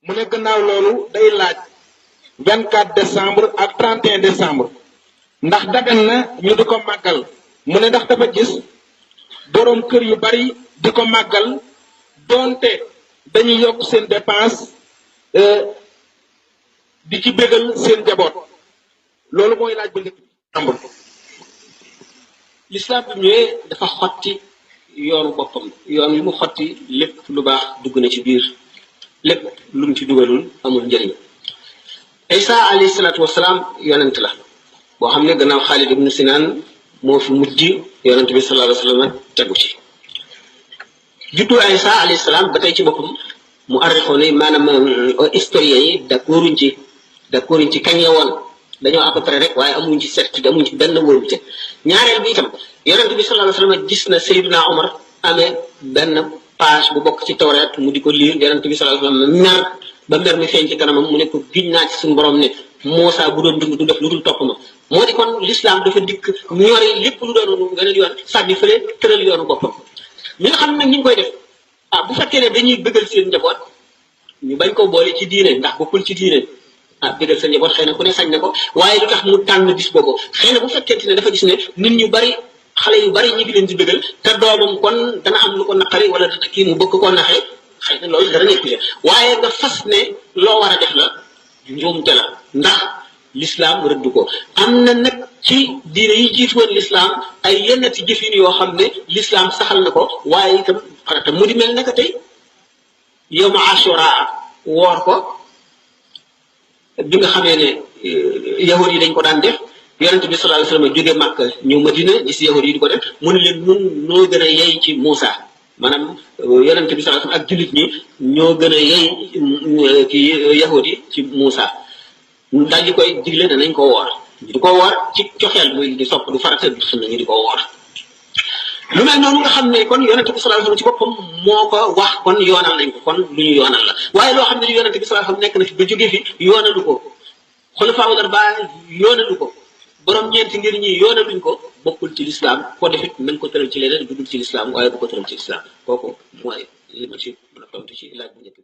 mu ne gannaaw loolu day laaj 24 décembre ak 31 décembre ndax dagan na ñu di ko màggal mu ne ndax dafa gis boroom kër yu bari di ko màggal doonte dañuy yokk seen dépense di ci bégal seen njaboot loolu mooy laaj bu njëkk bi. l'islam bi ñëwee dafa xotti yoonu boppam yoon wi mu xotti lépp lu baax dugg na ci biir lépp lu mu ci dugalul amul njëriñ. Isa alayhi salaatu wasalaam yonent la boo xam ne gannaaw Xaalid ibnu Sinaan moo fi mujj yonent bi sallallahu alayhi wa sallam tegu ci. juddu Isa alayhi salaam ba tey ci boppam mu arrixoon ne maanaam historiens yi d'accorduñ ci kañ la woon dañoo à peu près rek waaye amuñ ci certitude amuñ ci benn wóorute. ñaareel bi itam yonent bi sallallahu alayhi wa sallam gis na Seydina Omar amee benn page bu bokk ci Tawreet mu di ko liir yonent bi sallallahu alayhi wa sallam mer ba mer mi feeñ ci kanamam mu ne ko giñ naa ci suñu borom ne Muusaa bu doon dund du def lu dul topp ma moo di kon l'islam dafa dikk ñori lépp lu doon gën a yoon sànni fële tëral yoonu boppam. ñi nga xam ne nag ñu ngi koy def bu fekkee ne dañuy bëggal seen njaboot ñu bañ ko boole ci diine ndax bokkul ci diine bëggal seen njaboot xëy na ku ne sañ na ko waaye lu tax mu tànn bis boobu xëy na bu fekkente ne dafa gis ne nit ñu bari xale yu bari ñi ngi leen di bëggal te doomam kon dana am lu ko naqari wala kii mu bëgg ko naxee xëy na loolu dara nekku ci waaye nga fas ne loo war a def la njuumte la ndax l'islam rëdd ko. am na nag ci diine yi jiitu woon l'islam ay yenn ci jëfin yoo xam ne l'islam saxal na ko waaye itam farata mu di mel naka tey yow ma Ashura woor ko bi nga xamee ne yahud yi dañ ko daan def yonent bi sallallahu alayhi wasallam jóge Makka ñëw Madina gis yahud yi di ko def mu ne leen nun noo gën a yey ci Muusa maanaam yonent bi sallallahu alayhi wasallam ak jullit ñi ñoo gën a yey ci yahud yi ci Muusa daal di koy digle danañ ko woor ñu di ko woor ci coxeel muy di sopp du farata du sunna ñu di ko woor. lu mel noonu nga xam ne kon yonent bi sallallahu alayhi wasallam ci boppam moo ko wax kon yoonal nañ ko kon lu ñu yoonal la waaye loo xam ne yonent bi sallallahu alayhi wasallam nekk na fi ba jógee fi yoonalu ko xulafaa'ul arbaa yoonalu ko borom ñeenti ngir ñi yoonaluñ ko bokkul ci l'islam ko defit nañ ko tëral ci leneen dugul ci l'islam waaye bu ko tëral ci l'islam kooku mooy li ma ci mën a tontu ci laaj bu njëkk